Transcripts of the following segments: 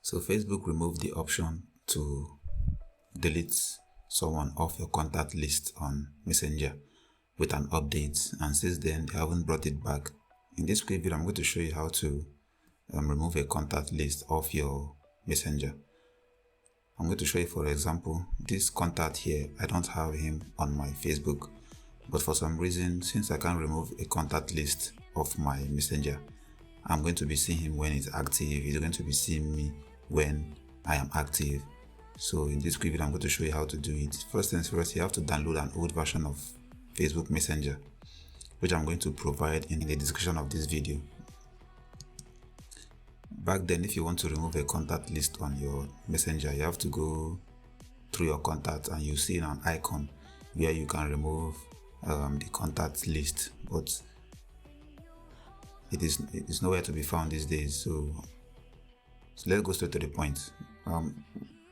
So Facebook removed the option to delete someone off your contact list on Messenger with an update, and since then they haven't brought it back. In this quick video, I'm going to show you how to remove a contact list off your Messenger. I'm going to show you, for example, this contact here. I don't have him on my Facebook, but for some reason, since I can't remove a contact list of my Messenger, I'm going to be seeing him when he's active. He's going to be seeing me when I am active. So in this quick video, I'm going to show you how to do it. First things first, you have to download an old version of Facebook Messenger, which I'm going to provide in the description of this video. Back then, if you want to remove a contact list on your Messenger, you have to go through your contacts and you see an icon where you can remove the contact list, but it is nowhere to be found these days. So let's go straight to the point.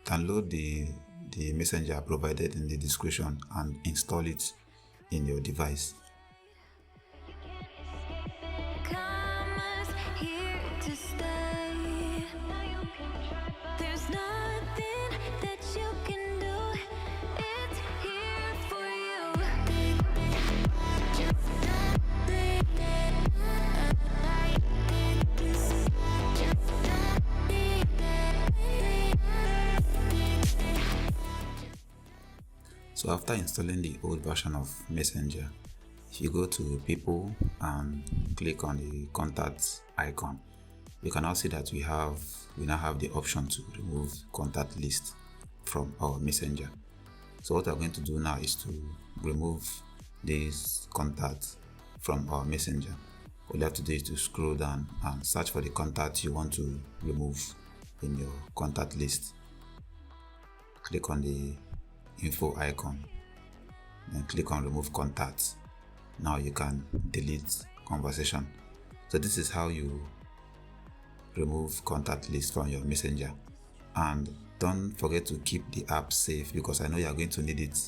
Download the Messenger provided in the description and install it in your device. So after installing the old version of Messenger, if you go to people and click on the contacts icon, you can now see that we now have the option to remove contact list from our Messenger. So what I'm going to do now is to remove this contact from our Messenger. All you have to do is to scroll down and search for the contact you want to remove in your contact list. Click on the info icon, then click on remove contacts. Now you can delete conversation. So this is how you remove contact list from your Messenger. And don't forget to keep the app safe, because I know you are going to need it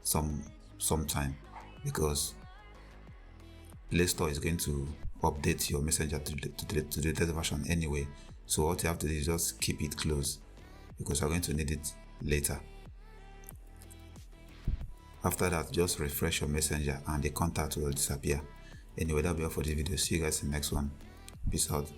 sometime, because Play Store is going to update your Messenger to the latest version anyway. So what you have to do is just keep it closed, because you're going to need it later. After that, just refresh your Messenger and the contact will disappear. Anyway, that'll be all for this video. See you guys in the next one. Peace out.